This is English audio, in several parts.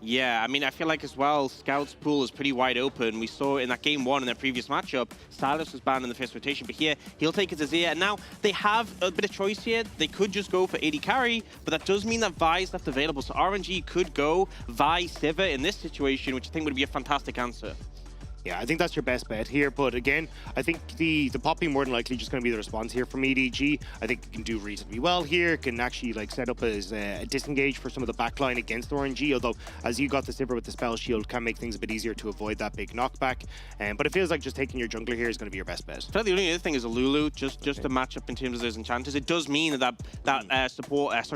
Yeah, I mean, I feel like as well, Scout's pool is pretty wide open. We saw in that game 1 in their previous matchup, Silas was banned in the first rotation, but here he'll take his Azir. And now they have a bit of choice here. They could just go for AD carry, but that does mean that Vi is left available. So RNG could go Vi Sivir in this situation, which I think would be a fantastic answer. Yeah, I think that's your best bet here. But again, I think the Poppy more than likely just going to be the response here from EDG. I think it can do reasonably well here. Can actually like set up as a disengage for some of the backline against RNG. Although, as you got the Sivir with the spell shield, can make things a bit easier to avoid that big knockback. But it feels like just taking your jungler here is going to be your best bet. So the only other thing is a Lulu, just a matchup in terms of those enchanters. It does mean that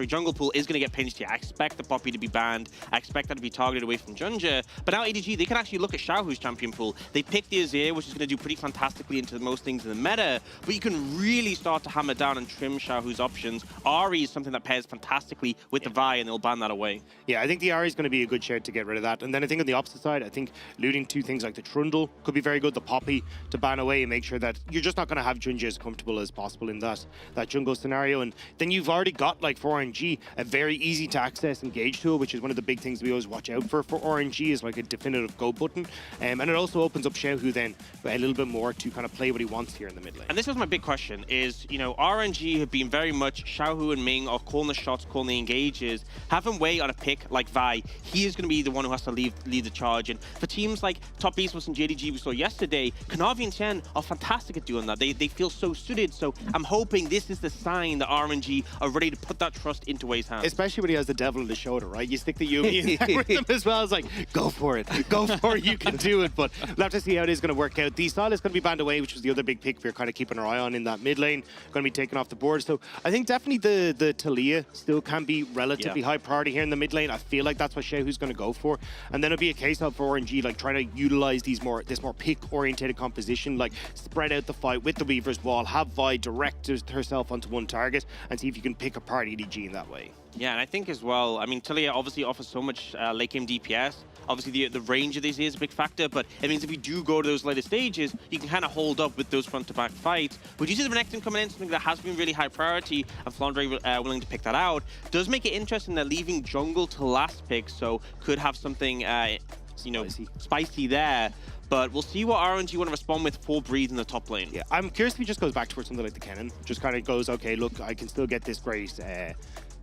jungle pool is going to get pinched here. I expect the Poppy to be banned. I expect that to be targeted away from Junjia. But now EDG, they can actually look at Xiaohu's champion pool. They picked the Azir, which is going to do pretty fantastically into most things in the meta, but you can really start to hammer down and trim Xiaohu's options. Ahri is something that pairs fantastically with the Vi, and they'll ban that away. Yeah, I think the Ahri is going to be a good share to get rid of that. And then I think on the opposite side, I think looting to things like the Trundle could be very good, the Poppy to ban away and make sure that you're just not going to have Junjia as comfortable as possible in that jungle scenario. And then you've already got, like for RNG, a very easy to access engage tool, which is one of the big things we always watch out for RNG, is like a definitive go button. And it also opens up Xiaohu then a little bit more to kind of play what he wants here in the mid lane. And this was my big question is, you know, RNG have been very much Xiaohu and Ming are calling the shots, calling the engages. Have him wait on a pick like Vi. He is going to be the one who has to lead the charge. And for teams like Top Esports and JDG we saw yesterday, Kanavi and Chen are fantastic at doing that. They feel so suited. So I'm hoping this is the sign that RNG are ready to put that trust into Wei's hands. Especially when he has the devil on his shoulder, right? You stick the Yuumi in there with him as well. It's like, go for it. Go for it. You can do it. But we'll have to see how it is going to work out. The Style is going to be banned away, which was the other big pick we're kind of keeping our eye on in that mid lane. Going to be taken off the board. So I think definitely the Taliyah still can be relatively high priority here in the mid lane. I feel like that's what Xiaohu's going to go for. And then it'll be a case of for RNG like trying to utilize this more pick-orientated composition, like spread out the fight with the Weaver's Wall, have Vi direct herself onto one target, and see if you can pick apart EDG in that way. Yeah, and I think as well, I mean, Taliyah obviously offers so much late game DPS. Obviously, the range of these is a big factor, but it means if you do go to those later stages, you can kind of hold up with those front-to-back fights. But you see the Renekton coming in, something that has been really high priority, and Flandre willing to pick that out. Does make it interesting that leaving jungle to last pick, so could have something, you know, spicy there. But we'll see what RNG want to respond with for Breathe in the top lane. Yeah, I'm curious if he just goes back towards something like the Kennen. Just kind of goes, okay, look, I can still get this great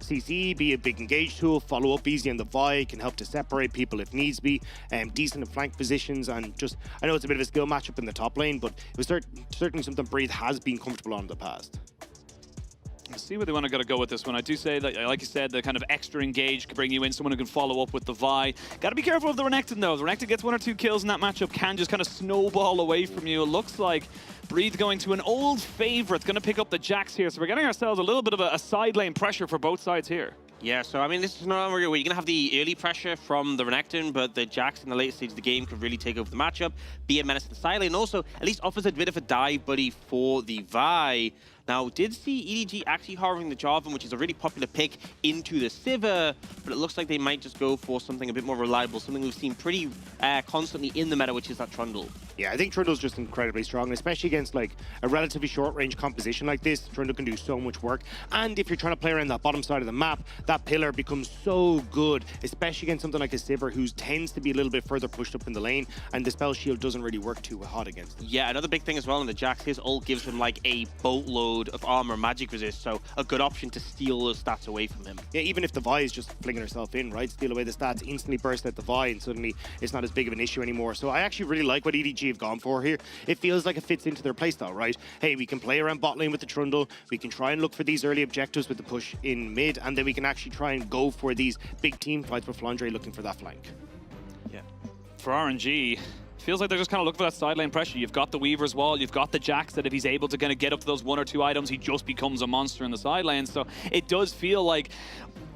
CC, be a big engage tool, follow up easy on the Vi, can help to separate people if needs be, decent in flank positions, and just, I know it's a bit of a skill matchup in the top lane, but it was certainly something Breathe has been comfortable on in the past. Let's see where they want to go with this one. I do say that, like you said, the kind of extra engage can bring you in, someone who can follow up with the Vi. Got to be careful of the Renekton, though. If the Renekton gets 1 or 2 kills in that matchup, can just kind of snowball away from you. It looks like Breathe going to an old favorite, going to pick up the Jax here. So we're getting ourselves a little bit of a side lane pressure for both sides here. Yeah, so I mean, this is not where you're going to have the early pressure from the Renekton, but the Jax in the late stage of the game could really take over the matchup, be a menace to the side lane, and also at least offers a bit of a dive buddy for the Vi. Now, did see EDG actually harboring the Jarvan, which is a really popular pick, into the Sivir, but it looks like they might just go for something a bit more reliable, something we've seen pretty constantly in the meta, which is that Trundle. Yeah, I think Trundle's just incredibly strong, especially against like a relatively short-range composition like this. Trundle can do so much work, and if you're trying to play around that bottom side of the map, that pillar becomes so good, especially against something like a Sivir who tends to be a little bit further pushed up in the lane, and the spell shield doesn't really work too hot against him. Yeah, another big thing as well in the Jax, his ult gives him like a boatload of armor magic resist, so a good option to steal those stats away from him. Yeah, even if the Vi is just flinging herself in, right? Steal away the stats, instantly burst out the Vi, and suddenly it's not as big of an issue anymore. So I actually really like what EDG have gone for here. It feels like it fits into their playstyle, right? Hey, we can play around bot lane with the Trundle, we can try and look for these early objectives with the push in mid, and then we can actually try and go for these big team fights with Flandre looking for that flank. Yeah. For RNG, feels like they're just kind of looking for that side lane pressure. You've got the Weaver's Wall, you've got the Jax that if he's able to kind of get up to those 1 or 2 items, he just becomes a monster in the side lane. So it does feel like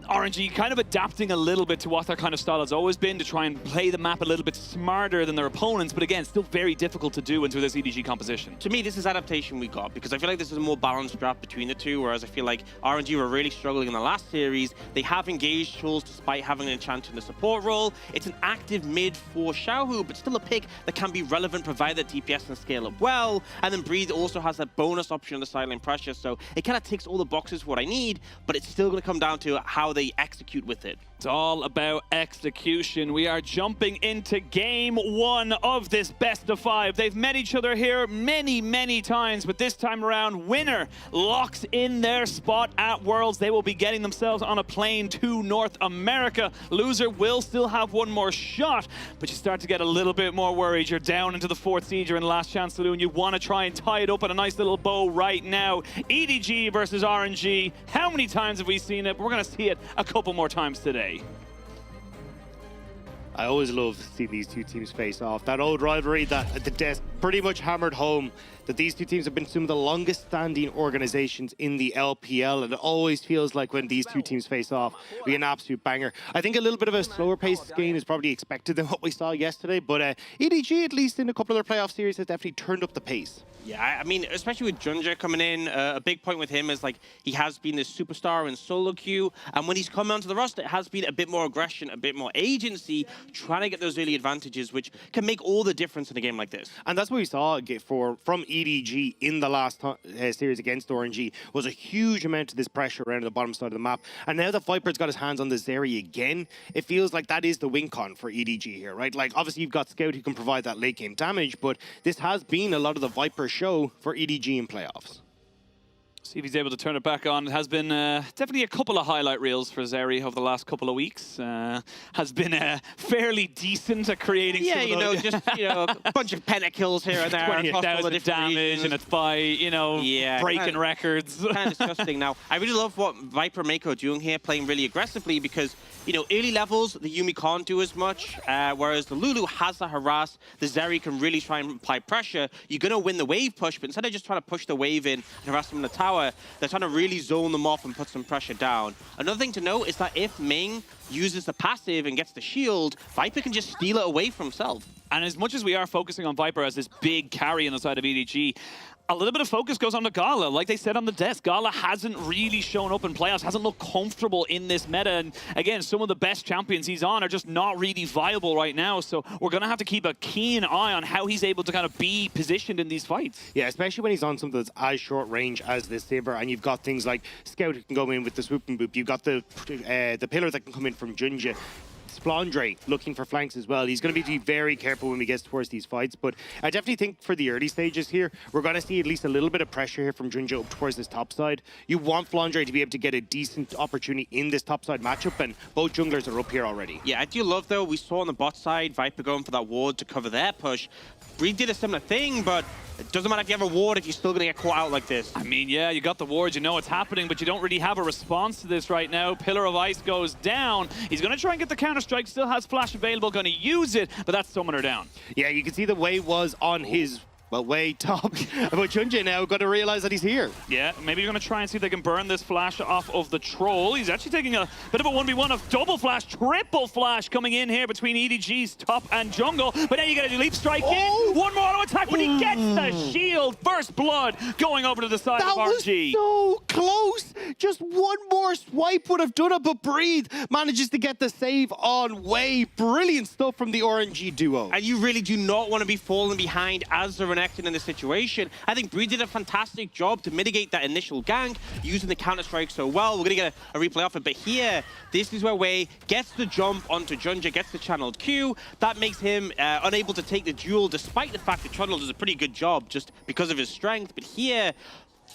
RNG kind of adapting a little bit to what their kind of style has always been, to try and play the map a little bit smarter than their opponents, but again, still very difficult to do into this EDG composition. To me, this is adaptation we got, because I feel like this is a more balanced draft between the two, whereas I feel like RNG were really struggling in the last series. They have engaged tools despite having an enchant in the support role. It's an active mid for Xiaohu, but still a pick that can be relevant provided DPS can scale up well. And then Breathe also has that bonus option on the side lane pressure, so it kind of ticks all the boxes for what I need, but it's still going to come down to how they execute with it. It's all about execution. We are jumping into game 1 of this best of 5. They've met each other here many, many times, but this time around, winner locks in their spot at Worlds. They will be getting themselves on a plane to North America. Loser will still have one more shot, but you start to get a little bit more worried. You're down into the 4th seed. You're in last chance saloon. You want to try and tie it up in a nice little bow right now. EDG versus RNG. How many times have we seen it? We're going to see it a couple more times today. I always love to see these two teams face off. That old rivalry that at the desk pretty much hammered home that these two teams have been some of the longest standing organizations in the LPL, and it always feels like when these two teams face off, we get an absolute banger. I think a little bit of a slower paced game is probably expected than what we saw yesterday, but EDG, at least in a couple of their playoff series, has definitely turned up the pace. Yeah, I mean, especially with Junjia coming in, a big point with him is like he has been this superstar in solo queue, and when he's come onto the roster, it has been a bit more aggression, a bit more agency, trying to get those early advantages, which can make all the difference in a game like this. And that's what we saw from EDG in the last series against RNG, was a huge amount of this pressure around the bottom side of the map. And now that Viper's got his hands on the Zeri again, it feels like that is the win con for EDG here, right? Like, obviously you've got Scout who can provide that late game damage, but this has been a lot of the Viper show for EDG in playoffs. See if he's able to turn it back on. It has been definitely a couple of highlight reels for Zeri over the last couple of weeks. Has been fairly decent at creating. Yeah, some of a bunch of pentakills here and there. 20,000 damage and it's by, breaking records. Kind of disgusting. Now, I really love what Viper Meiko are doing here, playing really aggressively because, early levels, the Yuumi can't do as much, whereas the Lulu has the harass. The Zeri can really try and apply pressure. You're going to win the wave push, but instead of just trying to push the wave in and harass them in the tower, they're trying to really zone them off and put some pressure down. Another thing to note is that if Ming uses the passive and gets the shield, Viper can just steal it away from himself. And as much as we are focusing on Viper as this big carry on the side of EDG, a little bit of focus goes on to Gala. Like they said on the desk, Gala hasn't really shown up in playoffs, hasn't looked comfortable in this meta. And again, some of the best champions he's on are just not really viable right now. So we're going to have to keep a keen eye on how he's able to kind of be positioned in these fights. Yeah, especially when he's on something that's as short range as this Sivir, and you've got things like Scout who can go in with the swoop and boop. You've got the pillar that can come in from Junjia. Flandre looking for flanks as well. He's going to be very careful when we get towards these fights, but I definitely think for the early stages here, we're going to see at least a little bit of pressure here from Junjia up towards this top side. You want Flandre to be able to get a decent opportunity in this top side matchup, and both junglers are up here already. Yeah, I do love, though, we saw on the bot side, Viper going for that ward to cover their push. Breed did a similar thing, but it doesn't matter if you have a ward if you're still going to get caught out like this. I mean, yeah, you got the ward, you know what's happening, but you don't really have a response to this right now. Pillar of Ice goes down. He's going to try and get the counter-strike, still has flash available, going to use it, but that's summoner down. Yeah, you can see the wave was on his way top. But Junjia now got to realize that he's here. Yeah, maybe you're going to try and see if they can burn this flash off of the troll. He's actually taking a bit of a 1v1 of double flash, triple flash coming in here between EDG's top and jungle. But now you get a leap strike in. One more auto attack, but he gets the shield. First blood going over to the side of RNG. That was so close. Just one more swipe would have done it, but Breathe manages to get the save on way. Brilliant stuff from the RNG duo. And you really do not want to be falling behind as the Renekton in this situation. I think Breed did a fantastic job to mitigate that initial gank, using the counter-strike so well. We're going to get a replay off it, but here, this is where Wei gets the jump onto Junjia, gets the channeled Q. That makes him unable to take the duel, despite the fact that Trundle does a pretty good job just because of his strength. But here,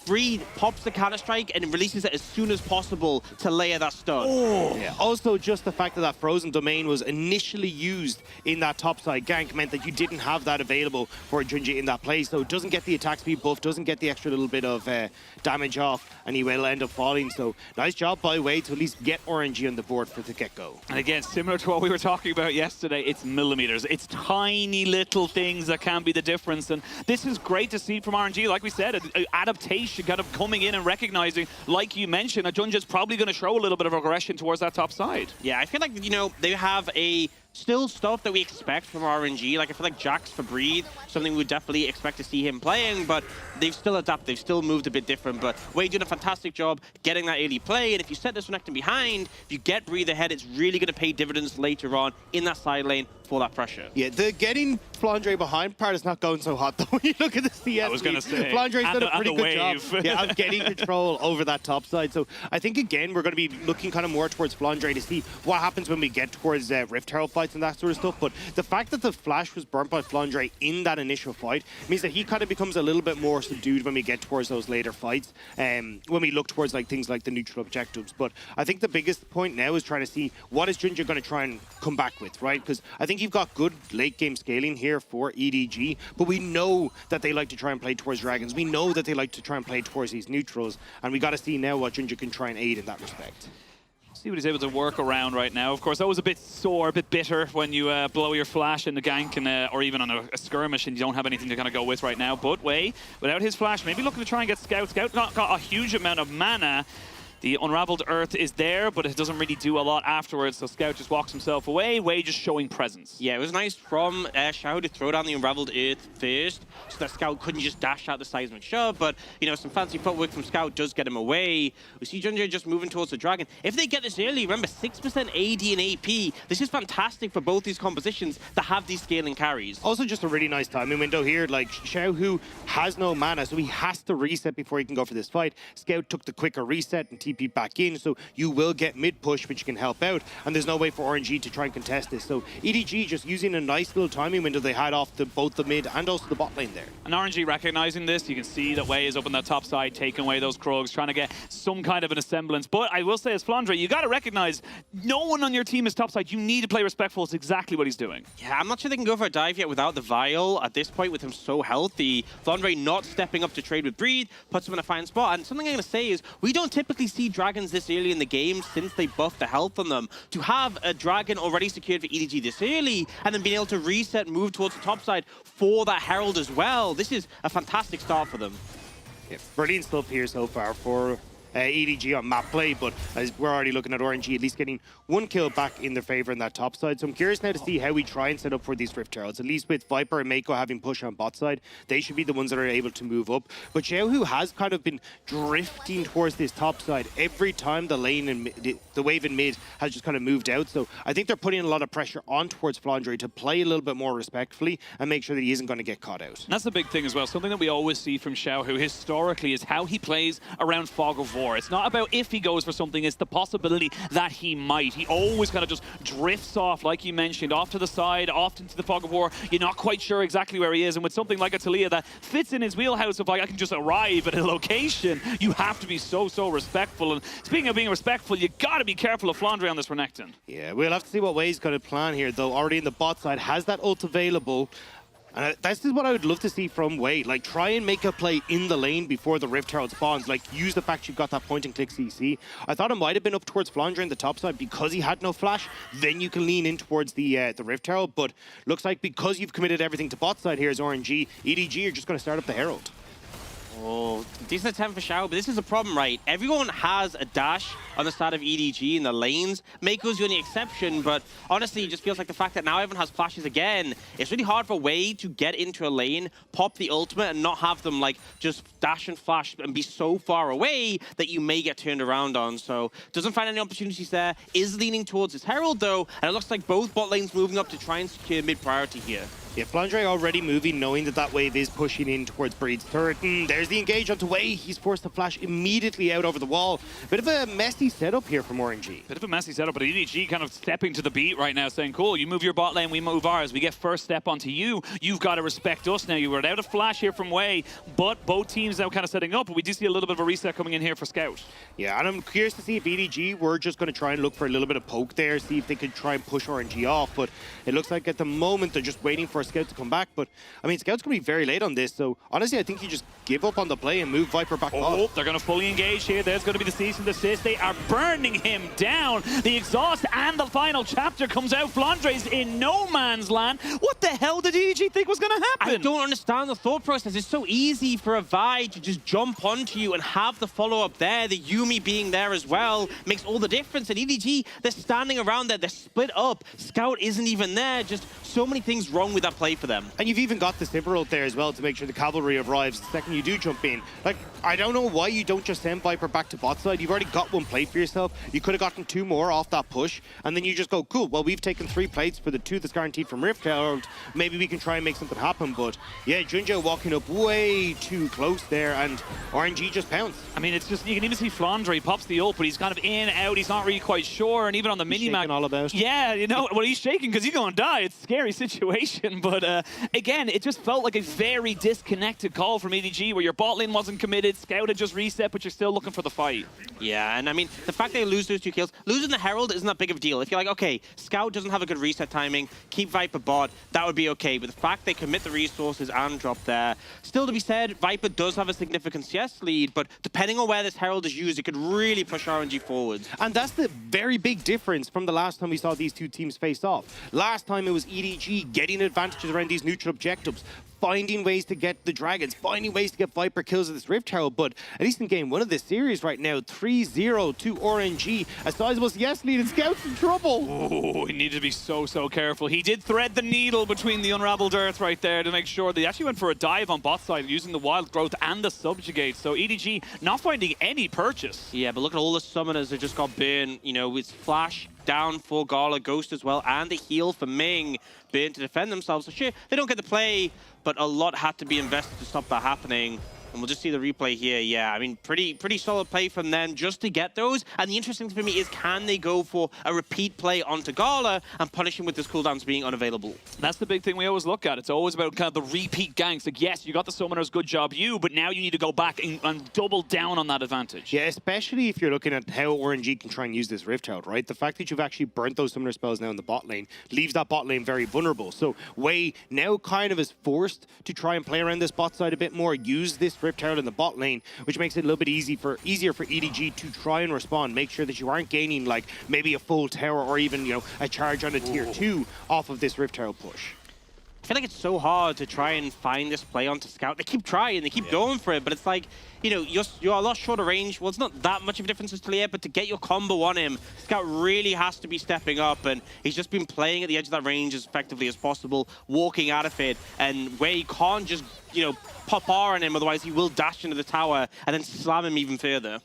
Breed pops the counter-strike and releases it as soon as possible to layer that stun. Oh. Yeah. Also, just the fact that that frozen domain was initially used in that topside gank meant that you didn't have that available for Junjia in that play, so it doesn't get the attack speed buff, doesn't get the extra little bit of damage off, and he will end up falling. So nice job by Wei to at least get RNG on the board for the get-go. And again, similar to what we were talking about yesterday, it's millimeters. It's tiny little things that can be the difference, and this is great to see from RNG. Like we said, an adaptation kind of coming in and recognizing, like you mentioned, Junjia's probably going to show a little bit of aggression towards that top side. Yeah, I feel like, they have still stuff that we expect from RNG. Like, I feel like Jax for Breed, something we would definitely expect to see him playing, but they've still adapted. They've still moved a bit different, but Wei doing a fantastic job getting that early play, and if you set this Renekton behind, if you get Breed ahead, it's really going to pay dividends later on in that side lane for that pressure. Yeah, the getting Flandre behind part is not going so hot though. When you look at the CS, I was going to say, Flandre's done a pretty good job of getting control over that top side. So I think again we're going to be looking kind of more towards Flandre to see what happens when we get towards Rift Herald fights and that sort of stuff. But the fact that the flash was burnt by Flandre in that initial fight means that he kind of becomes a little bit more subdued when we get towards those later fights. When we look towards like things like the neutral objectives. But I think the biggest point now is trying to see what is Junjia going to try and come back with, right? Because I think you've got good late game scaling here for EDG, but we know that they like to try and play towards dragons. We know that they like to try and play towards these neutrals, and we got to see now what Junjia can try and aid in that respect. See what he's able to work around right now. Of course, that was a bit sore, a bit bitter when you blow your flash in the gank and, or even on a skirmish and you don't have anything to kind of go with right now. But Wei, without his flash, maybe looking to try and get Scout. Scout got a huge amount of mana. The Unraveled Earth is there, but it doesn't really do a lot afterwards, so Scout just walks himself away. Wei just showing presence. Yeah, it was nice from Xiaohu to throw down the Unraveled Earth first, so that Scout couldn't just dash out the seismic shove, but, you know, some fancy footwork from Scout does get him away. We see Junjia just moving towards the Dragon. If they get this early, remember, 6% AD and AP, this is fantastic for both these compositions to have these scaling carries. Also just a really nice timing window here. Like, Xiaohu has no mana, so he has to reset before he can go for this fight. Scout took the quicker reset and TP back in, so you will get mid-push, which can help out, and there's no way for RNG to try and contest this. So EDG just using a nice little timing window they had off both the mid and also the bot lane there. And RNG recognizing this, you can see that Wei is up on that top side, taking away those Krogs, trying to get some kind of an semblance. But I will say, as Flandre, you got to recognize no one on your team is top side. You need to play respectful. It's exactly what he's doing. Yeah, I'm not sure they can go for a dive yet without the Vial at this point with him so healthy. Flandre not stepping up to trade with Breed, puts him in a fine spot. And something I'm going to say is, we don't typically see dragons this early in the game since they buffed the health on them. To have a dragon already secured for EDG this early and then being able to reset, move towards the top side for that Herald as well, this is a fantastic start for them. Yeah, brilliant stuff here so far for EDG on map play, but as we're already looking at RNG at least getting one kill back in their favor in that top side. So I'm curious now to see how we try and set up for these Rift Heralds. At least with Viper and Meiko having push on bot side, they should be the ones that are able to move up. But Xiaohu has kind of been drifting towards this top side every time the lane and the wave in mid has just kind of moved out. So I think they're putting a lot of pressure on towards Flandre to play a little bit more respectfully and make sure that he isn't going to get caught out. And that's the big thing as well. Something that we always see from Xiaohu historically is how he plays around Fog of War. It's not about if he goes for something, it's the possibility that he might. He always kind of just drifts off, like you mentioned, off to the side, off into the Fog of War. You're not quite sure exactly where he is. And with something like a Taliyah that fits in his wheelhouse of like, I can just arrive at a location, you have to be so respectful. And speaking of being respectful, you got to be careful of Flandre on this Renekton. Yeah, we'll have to see what Wei's going to plan here, though. Already in the bot side, has that ult available. This is what I would love to see from Wei. Like, try and make a play in the lane before the Rift Herald spawns. Like, use the fact you've got that point-and-click CC. I thought it might have been up towards Flandre in the top side because he had no flash. Then you can lean in towards the Rift Herald. But looks like because you've committed everything to bot side here as RNG, EDG are just going to start up the Herald. Oh, decent attempt for Xiaohu, but this is a problem, right? Everyone has a dash on the side of EDG in the lanes. Meiko's the only exception, but honestly, it just feels like the fact that now everyone has flashes again, it's really hard for Wei to get into a lane, pop the ultimate, and not have them like just dash and flash and be so far away that you may get turned around on. So doesn't find any opportunities there, is leaning towards his Herald though, and it looks like both bot lanes moving up to try and secure mid-priority here. Yeah, Flandre already moving, knowing that that wave is pushing in towards Breed's turret. And there's the engage onto Wei. He's forced to flash immediately out over the wall. Bit of a messy setup here from RNG. Bit of a messy setup, but EDG kind of stepping to the beat right now, saying, cool, you move your bot lane, we move ours. We get first step onto you. You've got to respect us now. You were out of flash here from Wei, but both teams now kind of setting up. But we do see a little bit of a reset coming in here for Scout. Yeah, and I'm curious to see if EDG were just going to try and look for a little bit of poke there, see if they could try and push RNG off. But it looks like at the moment they're just waiting for Scout to come back. But I mean, Scout's going to be very late on this, so honestly, I think you just give up on the play and move Viper back off. They're going to fully engage here. There's going to be the cease and desist. They are burning him down. The exhaust and the final chapter comes out. Flandre's in no man's land. What the hell did EDG think was going to happen? I don't understand the thought process. It's so easy for a Vi to just jump onto you and have the follow-up there. The Yuumi being there as well makes all the difference. And EDG, they're standing around there. They're split up. Scout isn't even there. Just so many things wrong with that play for them. And you've even got the Sivir out there as well to make sure the cavalry arrives the second you do jump in. Like, I don't know why you don't just send Viper back to bot side. You've already got one plate for yourself. You could have gotten 2 more off that push, and then you just go, cool, well, we've taken 3 plates for the 2 that's guaranteed from Rift Herald. Maybe we can try and make something happen. But yeah, Junjia walking up way too close there, and RNG just pounced. I mean, it's just, you can even see Flandre, he pops the ult, but he's kind of in, out, he's not really quite sure, and even on the mini-map. all about. Yeah, you know, well, he's shaking because he's going to die. It's a scary situation, but again, it just felt like a very disconnected call from EDG, where your bot lane wasn't committed, Scout had just reset, but you're still looking for the fight. Yeah, and I mean, the fact they lose those 2 kills, losing the Herald isn't that big of a deal. If you're like, okay, Scout doesn't have a good reset timing, keep Viper bot, that would be okay. But the fact they commit the resources and drop there, still to be said, Viper does have a significant CS lead, but depending on where this Herald is used, it could really push RNG forwards. And that's the very big difference from the last time we saw these 2 teams face off. Last time it was EDG getting advantages around these neutral objectives, finding ways to get the dragons, finding ways to get Viper kills with this Rift Herald. But at least in game 1 of this series right now, 3-0 to RNG. A sizable CS lead, and Scout's in trouble. Oh, he needed to be so careful. He did thread the needle between the unraveled earth right there to make sure they actually went for a dive on bot side using the wild growth and the subjugate. So EDG not finding any purchase. Yeah, but look at all the summoners that just got burned. You know, with Flash down for Gala, Ghost as well, and the heal for Ming being to defend themselves. So sure, they don't get the play, but a lot had to be invested to stop that happening. And we'll just see the replay here. Yeah, I mean, pretty solid play from them just to get those. And the interesting thing for me is, can they go for a repeat play onto Gala and punish him with his cooldowns being unavailable? That's the big thing we always look at. It's always about kind of the repeat ganks. Like, yes, you got the summoners, good job you, but now you need to go back and double down on that advantage. Yeah, especially if you're looking at how RNG can try and use this Rift Herald, right? The fact that you've actually burnt those summoner spells now in the bot lane leaves that bot lane very vulnerable. So Wei now kind of is forced to try and play around this bot side a bit more, use this Rift Herald in the bot lane, which makes it a little bit easier for EDG to try and respond, make sure that you aren't gaining like maybe a full tower or even, you know, a charge on a tier 2 off of this Rift Herald push. I feel like it's so hard to try and find this play onto Scout. They keep trying, they keep going for it, but it's like, you know, you're a lot shorter range. Well, it's not that much of a difference as Taliyah, but to get your combo on him, Scout really has to be stepping up, and he's just been playing at the edge of that range as effectively as possible, walking out of it, and where he can't just, you know, pop R on him, otherwise he will dash into the tower and then slam him even further.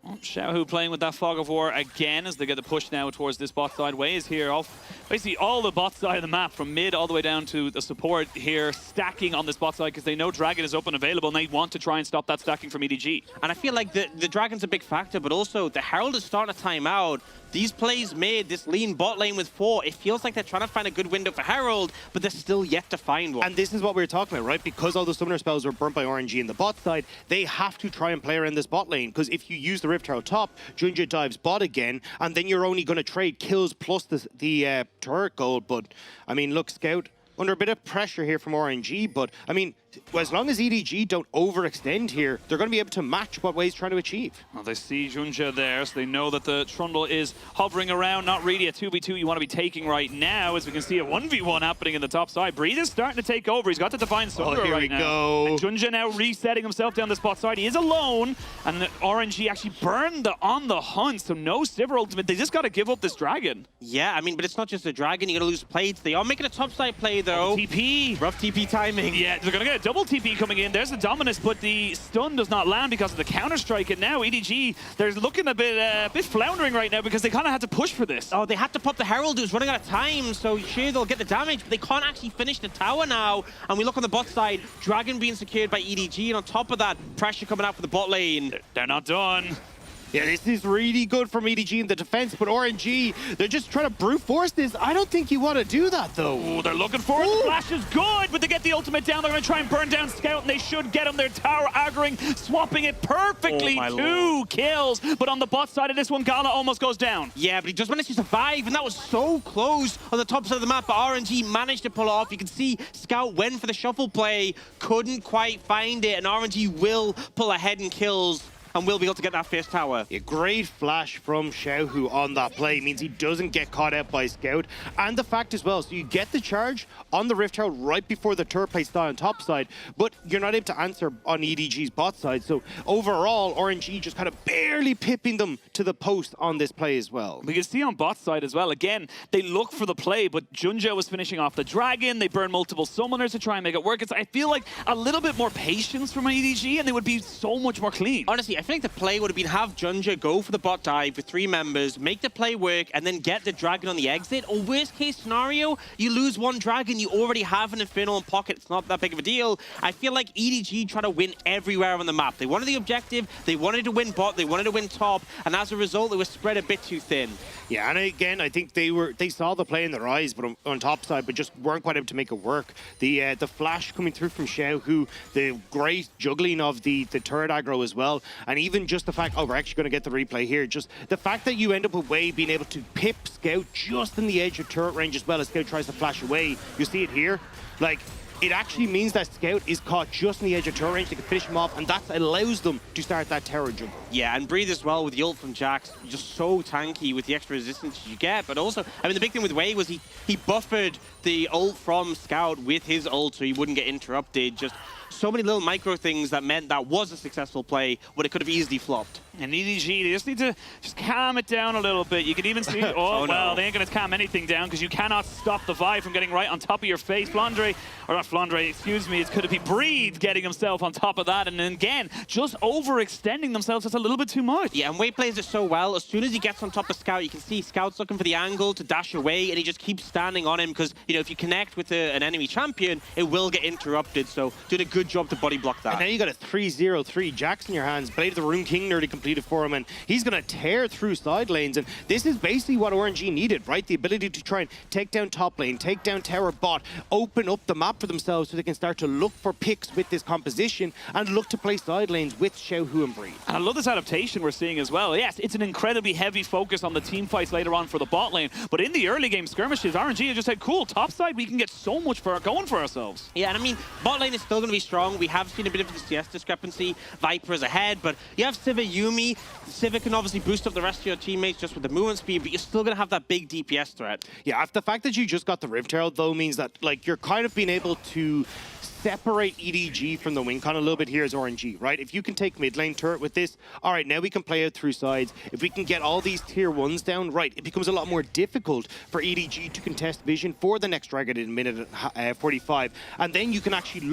Xiaohu playing with that Fog of War again as they get the push now towards this bot side. Wei is here off basically all the bot side of the map, from mid all the way down to the support here, stacking on this bot side because they know Dragon is up and available and they want to try and stop that stacking from EDG. And I feel like the Dragon's a big factor, but also the Herald is starting to time out. These plays made, this lean bot lane with 4, it feels like they're trying to find a good window for Herald, but they're still yet to find one. And this is what we were talking about, right? Because all the summoner spells were burnt by RNG in the bot side, they have to try and play around this bot lane, because if you use the Rift Herald top, Junjia dives bot again, and then you're only going to trade kills plus the turret gold. But, I mean, look, Scout, under a bit of pressure here from RNG, but, I mean, as long as EDG don't overextend here, they're going to be able to match what Wei's trying to achieve. Well, they see Junjia there, so they know that the Trundle is hovering around. Not really a 2v2 you want to be taking right now, as we can see a 1v1 happening in the top side. Breathe is starting to take over. He's got the Divine Sunder right now. Go. And Junjia now resetting himself down the spot side. He is alone, and the RNG actually burned on the hunt, so no Sivir ultimate. They just got to give up this Dragon. Yeah, I mean, but it's not just a Dragon. You're going to lose plates. They are making a top side play, though. Oh, TP. Rough TP timing. Yeah, they're going to get a double TP coming in. There's the Dominus, but the stun does not land because of the counter-strike. And now EDG, they're looking a bit floundering right now because they kind of had to push for this. Oh, they had to pop the Herald, who's running out of time, so sure, they'll get the damage, but they can't actually finish the tower now. And we look on the bot side, Dragon being secured by EDG, and on top of that, pressure coming out for the bot lane. They're not done. Yeah, this is really good from EDG in the defense, but RNG, they're just trying to brute force this. I don't think you want to do that, though. Oh, they're looking for it. The flash is good, but they get the ultimate down. They're going to try and burn down Scout, and they should get him. Their tower aggroing, swapping it perfectly. Oh, 2 kills, but on the bot side of this one, Gala almost goes down. Yeah, but he just managed to survive, and that was so close on the top side of the map, but RNG managed to pull it off. You can see Scout went for the shuffle play, couldn't quite find it, and RNG will pull ahead in kills. and will be able to get that first tower. A great flash from Xiaohu on that play means he doesn't get caught out by Scout. And the fact as well, so you get the charge on the Rift Herald right before the turret plays down on top side, but you're not able to answer on EDG's bot side. So overall, RNG just kind of barely pipping them to the post on this play as well. We can see on bot side as well, again, they look for the play, but Junjia was finishing off the dragon. They burn multiple summoners to try and make it work. I feel like a little bit more patience from an EDG, and they would be so much more clean. Honestly, I think the play would have been have Junjia go for the bot dive with 3 members, make the play work, and then get the dragon on the exit. Or worst case scenario, you lose 1 dragon, you already have an Infernal in pocket. It's not that big of a deal. I feel like EDG try to win everywhere on the map. They wanted the objective, they wanted to win bot, they wanted to win top, and as a result, they were spread a bit too thin. Yeah, and again, I think they saw the play in their eyes, but on top side, but just weren't quite able to make it work. The flash coming through from Xiaohu, the great juggling of the turret aggro as well, and even just the fact, oh, we're actually going to get the replay here, just the fact that you end up with Wei being able to pip Scout just in the edge of turret range as well as Scout tries to flash away. You see it here, like, it actually means that Scout is caught just in the edge of turret range. They can finish him off, and that allows them to start that tower juggle. Yeah, and Breathe as well with the ult from Jax. Just so tanky with the extra resistance you get. But also, I mean, the big thing with Wei was he buffered the ult from Scout with his ult so he wouldn't get interrupted. Just so many little micro things that meant that was a successful play, but it could have easily flopped. And EDG, they just need to just calm it down a little bit. You can even see, oh, well, no. They ain't going to calm anything down because you cannot stop the Vibe from getting right on top of your face. Flandre, or not Flandre, excuse me, it's could it be Breathe getting himself on top of that. And then again, just overextending themselves just a little bit too much. Yeah, and Wei plays it so well. As soon as he gets on top of Scout, you can see Scout's looking for the angle to dash away, and he just keeps standing on him because, you know, if you connect with an enemy champion, it will get interrupted. So doing a good job to body block that. And now you got a 3-0-3 Jax in your hands. Blade of the Rune King nearly completed for him, and he's going to tear through side lanes. And this is basically what RNG needed, right? The ability to try and take down top lane, take down tower bot, open up the map for themselves so they can start to look for picks with this composition and look to play side lanes with Xiaohu and Breathe. And I love this adaptation we're seeing as well. Yes, it's an incredibly heavy focus on the team fights later on for the bot lane, but in the early game skirmishes, RNG has just said, cool, top side, we can get so much going for ourselves. Yeah, and I mean, bot lane is still going to be strong. We have seen a bit of the CS discrepancy. Viper is ahead, but you have Sivir, Yuumi. Sivir can obviously boost up the rest of your teammates just with the movement speed, but you're still going to have that big DPS threat. Yeah, the fact that you just got the Rift Herald, though, means that, like, you're kind of being able to separate EDG from the win con a little bit here as RNG, right? If you can take mid lane turret with this, all right, now we can play out through sides. If we can get all these tier 1s down, right, it becomes a lot more difficult for EDG to contest vision for the next dragon in minute 45. And then you can actually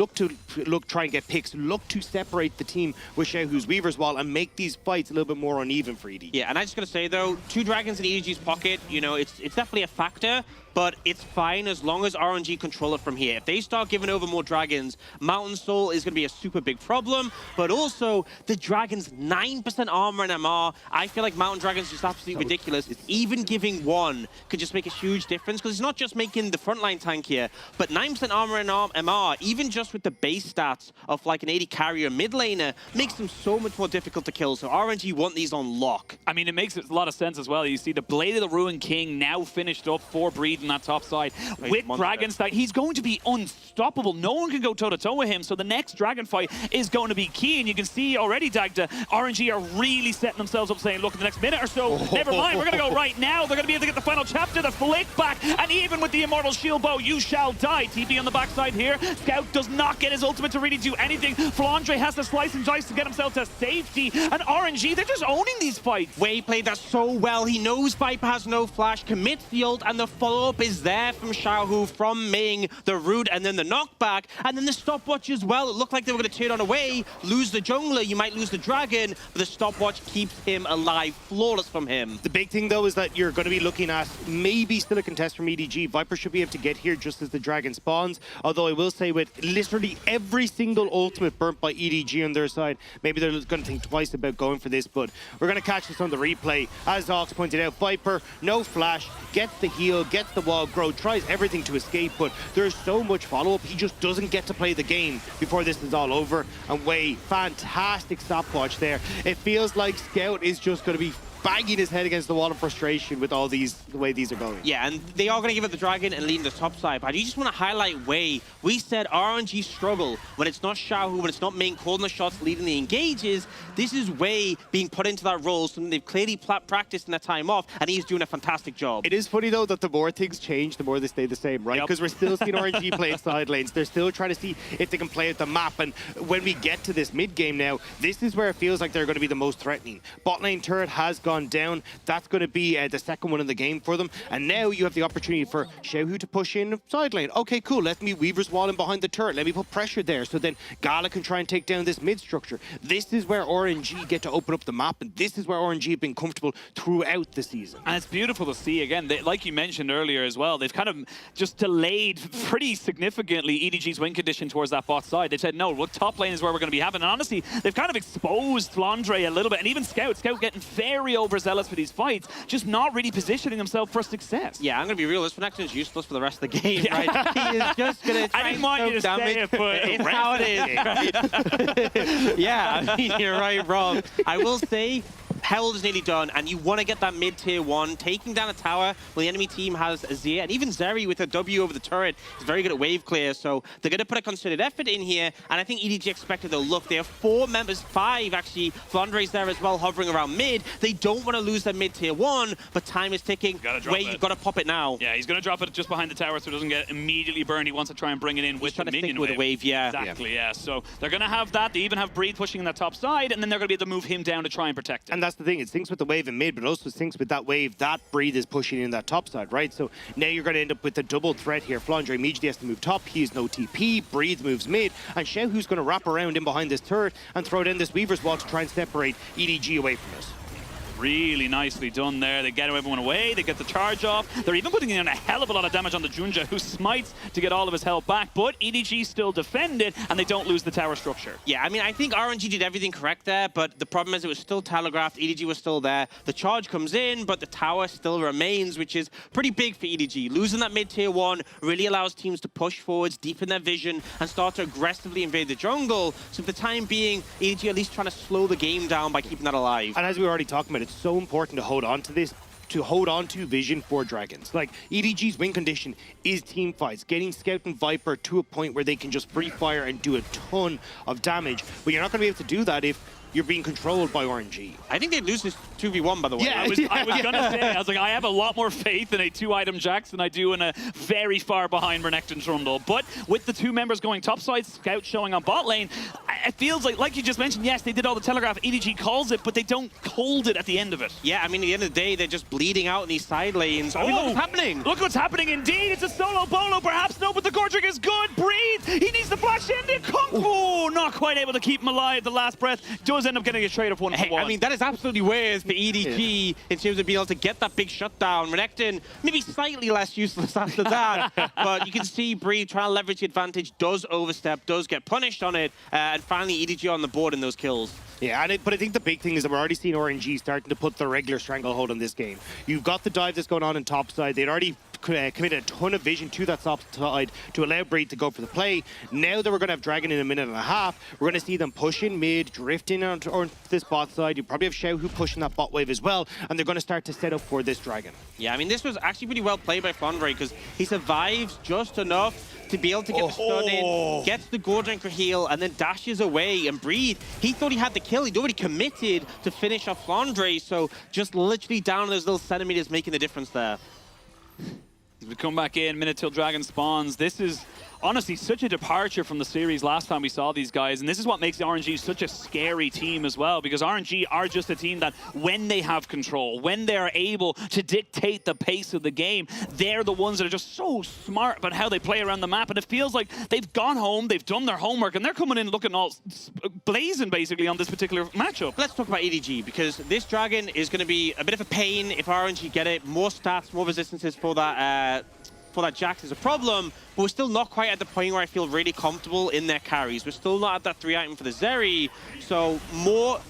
try and get picks, look to separate the team with Xiaohu's Weaver's Wall and make these fights a little bit more uneven for EDG. Yeah, and I just got to say, though, 2 dragons in EDG's pocket, you know, it's definitely a factor, but it's fine as long as RNG control it from here. If they start giving over more dragons, Mountain Soul is going to be a super big problem, but also the dragon's 9% armor and MR. I feel like Mountain Dragon's just absolutely ridiculous. Even giving 1 could just make a huge difference because it's not just making the frontline tankier, but 9% armor and MR, even just with the base stats of like an 80 carrier mid laner, makes them so much more difficult to kill. So RNG want these on lock. I mean, it makes a lot of sense as well. You see the Blade of the Ruin King now finished up for Breed in that top side with Dragon Stack. He's going to be unstoppable. No one can go toe-to-toe with him, so the next Dragon fight is going to be key, and you can see already, Dagda, RNG are really setting themselves up saying, look, in the next minute or so, never mind, we're going to go right now. They're going to be able to get the final chapter, the flick back, and even with the Immortal Shield Bow, you shall die. TP on the backside here. Scout does not get his ultimate to really do anything. Flandre has to slice and dice to get himself to safety, and RNG, they're just owning these fights. Wei played that so well. He knows Viper has no flash, commits the ult, and the follow-up is there from Xiaohu, from Ming, the root, and then the knockback, and then the stopwatch as well. It looked like they were going to turn on away, lose the jungler, you might lose the dragon, but the stopwatch keeps him alive, flawless from him. The big thing, though, is that you're going to be looking at maybe still a contest from EDG. Viper should be able to get here just as the dragon spawns, although I will say with literally every single ultimate burnt by EDG on their side, maybe they're going to think twice about going for this, but we're going to catch this on the replay. As Ox pointed out, Viper, no flash, gets the heal, gets the wall grow, tries everything to escape, but there's so much follow-up, he just doesn't get to play the game before this is all over. And Wei, fantastic stopwatch there. It feels like Scout is just going to be banging his head against the wall of frustration with all these, the way these are going. Yeah, and they are going to give it the Dragon and lead the top side. But I do just want to highlight Wei. We said RNG struggle when it's not Xiaohu, when it's not Ming calling the shots, leading the engages. This is Wei being put into that role, something they've clearly practiced in their time off, and he's doing a fantastic job. It is funny, though, that the more things change, the more they stay the same, right? Because we're still seeing RNG playing side lanes. They're still trying to see if they can play at the map. And when we get to this mid-game now, this is where it feels like they're going to be the most threatening. Bot lane turret has gone down. That's going to be the second one in the game for them. And now you have the opportunity for Xiaohu to push in side lane. Okay, cool. Let me Weaver's wall in behind the turret. Let me put pressure there so then Gala can try and take down this mid structure. This is where RNG get to open up the map, and this is where RNG have been comfortable throughout the season. And it's beautiful to see, again, like you mentioned earlier as well, they've kind of just delayed pretty significantly EDG's win condition towards that bot side. They've said, no, look, top lane is where we're going to be having. And honestly, they've kind of exposed Flandre a little bit, and even Scout getting very overzealous for these fights, just not really positioning himself for success. Yeah, I'm going to be real. This Renekton is useless for the rest of the game, right? He is just going to try I didn't want you to say it, but it's how it is, right? Yeah, I mean, you're right, Rob. I will say, Herald is nearly done, and you want to get that mid-tier 1. Taking down a tower where the enemy team has Azir, and even Zeri with a W over the turret is very good at wave clear, so they're going to put a concerted effort in here, and I think EDG expected, though, look, they have 4 members, 5 actually, Flandre's there as well, hovering around mid. They don't want to lose their mid-tier 1, but time is ticking. Wait, you've got to pop it now. Yeah, he's going to drop it just behind the tower so it doesn't get immediately burned. He wants to try and bring it in with the minion with a wave, yeah. Exactly, yeah. So they're going to have that. They even have Breathe pushing in that top side, and then they're going to be able to move him down to try and protect it. And that's the thing, it syncs with the wave in mid, but also syncs with that wave that Breathe is pushing in that top side, right? So now you're going to end up with the double threat here. Flandre immediately has to move top, he has no TP, Breathe moves mid, and Xiaohu's going to wrap around in behind this turret and throw down this Weaver's wall to try and separate EDG away from us. Really nicely done there. They get everyone away, they get the charge off. They're even putting in a hell of a lot of damage on the Junjia, who smites to get all of his health back, but EDG still defend it, and they don't lose the tower structure. Yeah, I mean, I think RNG did everything correct there, but the problem is it was still telegraphed, EDG was still there. The charge comes in, but the tower still remains, which is pretty big for EDG. Losing that mid-tier 1 really allows teams to push forwards, deepen their vision, and start to aggressively invade the jungle. So for the time being, EDG at least trying to slow the game down by keeping that alive. And as we were already talking about, it's so important to hold on to this, to hold on to vision for Dragons. Like, EDG's win condition is team fights, getting Scout and Viper to a point where they can just free fire and do a ton of damage. But you're not going to be able to do that if you're being controlled by RNG. I think they'd lose this 2v1, by the way. Yeah, I was going to say, I was like, I have a lot more faith in a 2-item Jax than I do in a very far behind Renekton Trundle. But with the 2 members going topside, Scout showing on bot lane, it feels like you just mentioned, yes, they did all the telegraph, EDG calls it, but they don't hold it at the end of it. Yeah, I mean, at the end of the day, they're just bleeding out in these side lanes. I mean, look what's happening. Look what's happening indeed. It's a solo bolo, perhaps no, but the Gordrick is good. Breathe. He needs to flash in there. Kung Fu, not quite able to keep him alive. The last breath does end up getting a trade of 1-for-1. I mean, that is absolutely weird for EDG in terms of being able to get that big shutdown. Renekton, maybe slightly less useless after that, but you can see Breathe trying to leverage the advantage, does overstep, does get punished on it, and finally EDG on the board in those kills. Yeah, but I think the big thing is that we're already seeing RNG starting to put the regular stranglehold on this game. You've got the dive that's going on in top side. They'd already committed a ton of vision to that top side to allow Breathe to go for the play. Now that we're going to have Dragon in a minute and a half, we're going to see them push in mid, drift in on this bot side. You probably have Xiaohu pushing that bot wave as well, and they're going to start to set up for this Dragon. Yeah, I mean, this was actually pretty well played by Flandre because he survives just enough to be able to get the stun in, gets the Gordrick heal, and then dashes away and Breathe. He thought he had the kill. He'd already committed to finish off Flandre, so just literally down those little centimeters making the difference there. As we come back in, minute till Dragon spawns. This is honestly such a departure from the series last time we saw these guys, and this is what makes RNG such a scary team as well, because RNG are just a team that when they have control, when they're able to dictate the pace of the game, they're the ones that are just so smart about how they play around the map, and it feels like they've gone home, they've done their homework, and they're coming in looking all blazing basically on this particular matchup. Let's talk about EDG, because this Dragon is going to be a bit of a pain if RNG get it. More stats, more resistances for that for that Jax is a problem, but we're still not quite at the point where I feel really comfortable in their carries. We're still not at that 3-item for the Zeri, so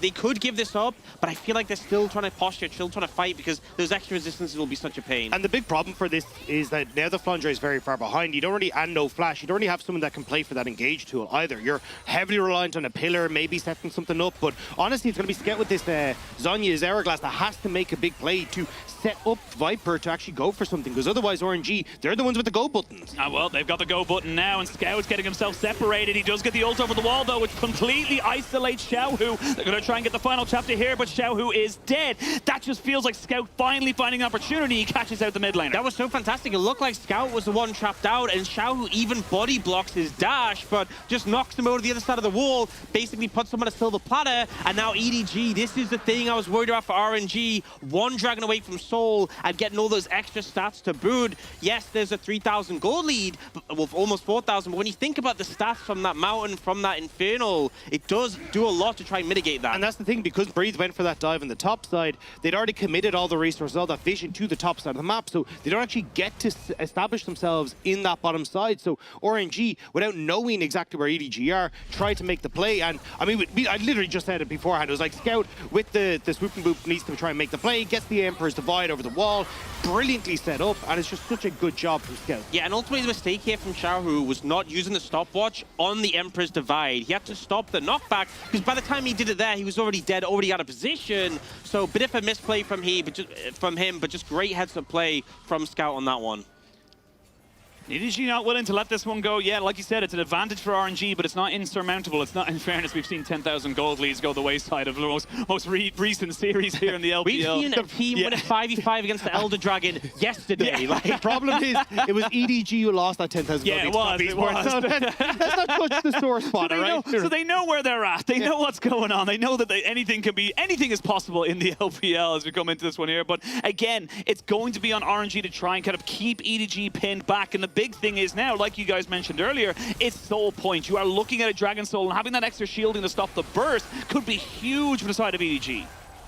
they could give this up, but I feel like they're still trying to posture, still trying to fight, because those extra resistances will be such a pain. And the big problem for this is that now the Flandre is very far behind. You don't really, and no flash, you don't really have someone that can play for that engage tool either. You're heavily reliant on a pillar, maybe setting something up, but honestly, it's going to be Scout with this Zhonya's Hourglass that has to make a big play to set up Viper to actually go for something, because otherwise RNG, they're the ones with the go buttons. Well, they've got the go button now, and Scout's getting himself separated. He does get the ult over the wall, though, which completely isolates Xiaohu. They're going to try and get the final chapter here, but Xiaohu is dead. That just feels like Scout finally finding an opportunity. He catches out the mid laner. That was so fantastic. It looked like Scout was the one trapped out, and Xiaohu even body blocks his dash, but just knocks him over to the other side of the wall, basically puts him on a silver platter, and now EDG, this is the thing I was worried about for RNG. One dragon away from Soul and getting all those extra stats to boot. Yes, there's a 3,000 gold lead, well, almost 4,000, but when you think about the stats from that mountain, from that Infernal, it does do a lot to try and mitigate that. And that's the thing, because Breeze went for that dive on the top side, they'd already committed all the resources, all that vision to the top side of the map, so they don't actually get to establish themselves in that bottom side. So RNG, without knowing exactly where EDG are, tried to make the play. And I mean, I literally just said it beforehand. It was like Scout with the swoop and boop needs to try and make the play, gets the Emperor's Divide over the wall, brilliantly set up, and it's just such a good job from Scout. Yeah, and ultimately the mistake here from Xiaohu was not using the stopwatch on the Emperor's Divide. He had to stop the knockback, because by the time he did it there, he was already dead, already out of position. So a bit of a misplay from him, but just great heads-up play from Scout on that one. EDG not willing to let this one go. Yeah, like you said, it's an advantage for RNG, but it's not insurmountable. It's not, in fairness, we've seen 10,000 gold leads go the wayside of the most recent series here in the LPL. We've seen a team win a 5v5 against the Elder Dragon yesterday. Yeah. Like, the problem is, it was EDG who lost that 10,000 gold leads. It was. So let's not touch the sore spot, right? So they know where they're at. They know what's going on. They know that anything is possible in the LPL as we come into this one here. But again, it's going to be on RNG to try and kind of keep EDG pinned back. And the big thing is now, like you guys mentioned earlier, it's soul point. You are looking at a Dragon Soul, and having that extra shielding to stop the burst could be huge for the side of EDG.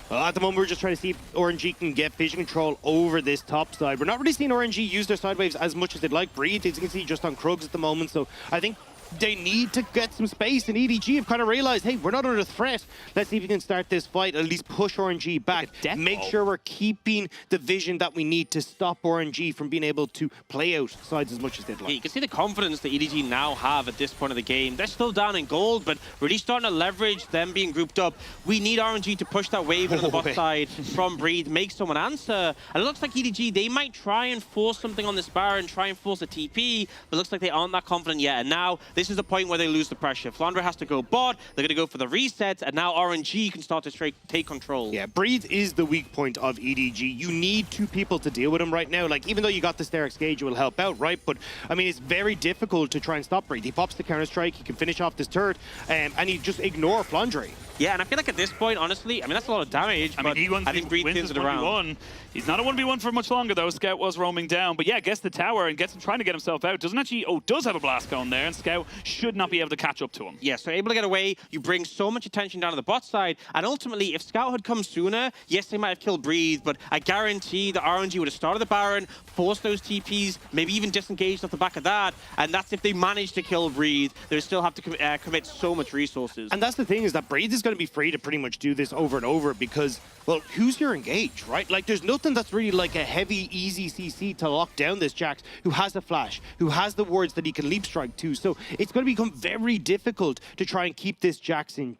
At the moment, we're just trying to see if RNG can get vision control over this top side. We're not really seeing RNG use their side waves as much as they'd like. Breathe, as you can see, just on Krugs at the moment. So I think they need to get some space, and EDG have kind of realized, hey, we're not under threat. Let's see if we can start this fight, at least push RNG back. Make sure we're keeping the vision that we need to stop RNG from being able to play out sides as much as they'd like. Yeah, you can see the confidence that EDG now have at this point of the game. They're still down in gold, but really starting to leverage them being grouped up. We need RNG to push that wave on the bot side from Breathe, make someone answer. And it looks like EDG, they might try and force something on this Baron, try and force a TP, but it looks like they aren't that confident yet. And now, this is the point where they lose the pressure. Flandre has to go bot, they're going to go for the resets, and now RNG can start to take control. Yeah, Breathe is the weak point of EDG. You need two people to deal with him right now. Like, even though you got the Sterix Gauge, it will help out, right? But, I mean, it's very difficult to try and stop Breathe. He pops the Counter-Strike, he can finish off this turret, and he just ignore Flandre. Yeah, and I feel like at this point, honestly, I mean, that's a lot of damage, but I think Breathe wins it around. He's not a 1v1 for much longer, though. Scout was roaming down, but yeah, gets the tower and trying to get himself out. Does have a blast cone there, and Scout should not be able to catch up to him. Yeah, so able to get away, you bring so much attention down to the bot side, and ultimately, if Scout had come sooner, yes, they might have killed Breathe, but I guarantee the RNG would have started the Baron, forced those TPs, maybe even disengaged off the back of that, and that's if they manage to kill Breathe. They still have to commit so much resources. And that's the thing, is that Breathe is going to be free to pretty much do this over and over, because, well, who's your engage, right? Like, there's nothing that's really like a heavy, easy CC to lock down this Jax, who has a flash, who has the wards that he can leap strike to. So it's going to become very difficult to try and keep this Jax in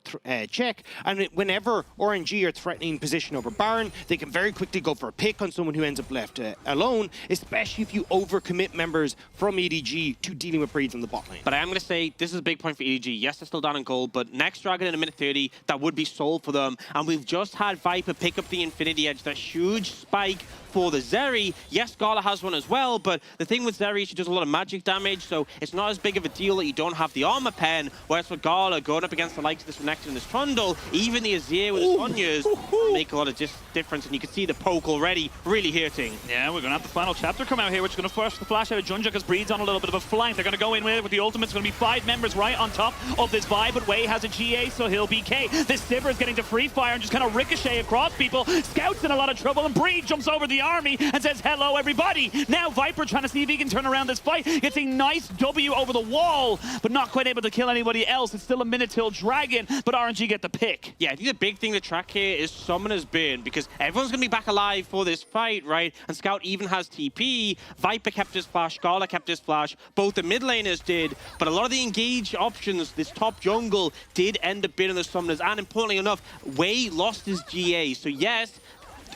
check. And whenever RNG are threatening position over Baron, they can very quickly go for a pick on someone who ends up left alone, especially if you overcommit members from EDG to dealing with Breathe on the bot lane. But I am going to say, this is a big point for EDG. Yes, they're still down in gold, but next Dragon in a minute 30, that would be sold for them. And we've just had Viper pick up the Infinity Edge, that huge spike for the Zeri. Yes, Gala has one as well, but the thing with Zeri, she does a lot of magic damage, so it's not as big of a deal that you don't have the armor pen, whereas for Gala, going up against the likes of this Renekton and this Trundle, even the Azir with his Sonyas make a lot of difference, and you can see the poke already really hurting. Yeah, we're going to have the final chapter come out here, which is going to force the flash out of Junjia, because Breed's on a little bit of a flank. They're going to go in with the ultimate. It's going to be 5 members right on top of this vibe, but Wei has a GA, so he'll BK. This Sivir is getting to free fire and just kind of ricochet across people. Scout's in a lot of trouble, and Breed jumps over the army and says, hello, everybody. Now Viper trying to see if he can turn around this fight. Gets a nice W over the wall, but not quite able to kill anybody else. It's still a minute till Dragon, but RNG get the pick. Yeah, I think the big thing to track here is Summoner's Burn, because everyone's going to be back alive for this fight, right? And Scout even has TP. Viper kept his flash, Gala kept his flash. Both the mid laners did, but a lot of the engage options, this top jungle, did end up being the Summoners. And importantly enough, Wei lost his GA. So yes,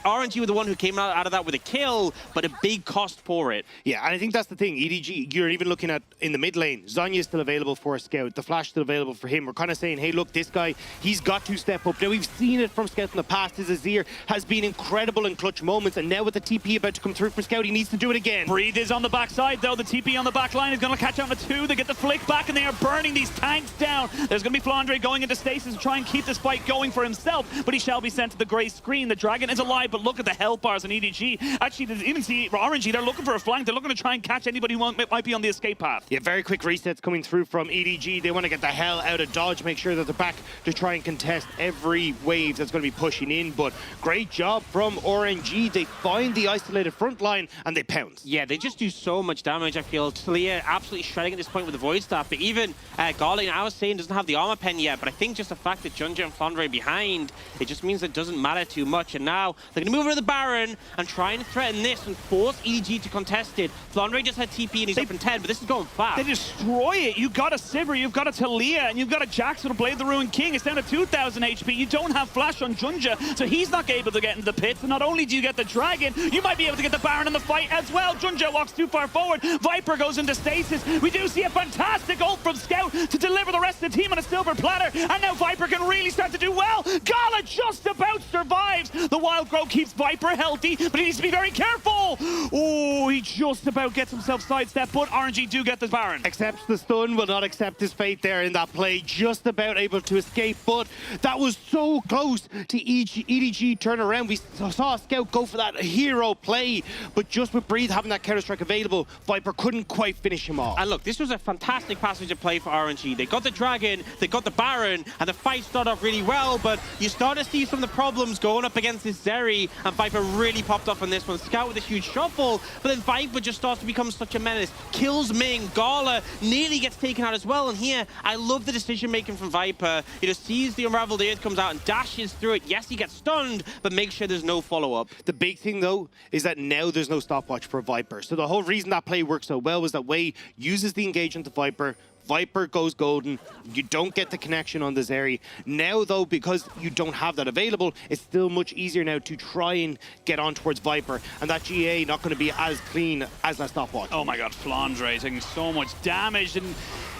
RNG were the one who came out of that with a kill, but a big cost for it. Yeah, and I think that's the thing. EDG, you're even looking at in the mid lane, Zhonya's still available for a Scout. The Flash still available for him. We're kind of saying, hey, look, this guy, he's got to step up. Now, we've seen it from Scout in the past. His Azir has been incredible in clutch moments, and now with the TP about to come through from Scout, he needs to do it again. Breathe is on the backside, though. The TP on the back line is going to catch on the two. They get the flick back, and they are burning these tanks down. There's going to be Flandre going into stasis to try and keep this fight going for himself, but he shall be sent to the grey screen. The Dragon is alive, but look at the health bars in EDG. Actually, there's even see RNG, they're looking for a flank. They're looking to try and catch anybody who might be on the escape path. Yeah, very quick resets coming through from EDG. They want to get the hell out of dodge, make sure that they're back to try and contest every wave that's going to be pushing in. But great job from RNG. They find the isolated front line and they pounce. Yeah, they just do so much damage, I feel. Taliyah absolutely shredding at this point with the Void Staff, but even Gala, I was saying, doesn't have the armor pen yet, but I think just the fact that Junjia and Flandre behind, it just means it doesn't matter too much. And now they're going to move over to the Baron and try and threaten this and force EDG to contest it. Flandre just had TP and he's up in 10, but this is going fast. They destroy it. You've got a Sivir, you've got a Taliyah, and you've got a Jax with a Blade the Ruined King. It's down to 2,000 HP. You don't have flash on Junjia, so he's not able to get into the pits. And not only do you get the Dragon, you might be able to get the Baron in the fight as well. Junjia walks too far forward. Viper goes into stasis. We do see a fantastic ult from Scout to deliver the rest of the team on a silver platter. And now Viper can really start to do well. Gala just about survives. The Wild Growth keeps Viper healthy, but he needs to be very careful. Oh, he just about gets himself sidestepped, but RNG do get the Baron. Accepts the stun, will not accept his fate there in that play. Just about able to escape, but that was so close to EDG turn around. We saw Scout go for that hero play, but just with Breathe having that Counter-Strike available, Viper couldn't quite finish him off. And look, this was a fantastic passage of play for RNG. They got the Dragon, they got the Baron, and the fight started off really well, but you start to see some of the problems going up against this Zeri, and Viper really popped off on this one. Scout with a huge shuffle, but then Viper just starts to become such a menace. Kills Ming, Gala nearly gets taken out as well, and here, I love the decision-making from Viper. He just sees the Unraveled Earth comes out and dashes through it. Yes, he gets stunned, but make sure there's no follow-up. The big thing, though, is that now there's no stopwatch for Viper. So the whole reason that play worked so well was that Wei uses the engagement to Viper. Viper goes golden. You don't get the connection on the Zeri. Now, though, because you don't have that available, it's still much easier now to try and get on towards Viper. And that GA not going to be as clean as that stopwatch. Oh my god, Flandre taking so much damage. And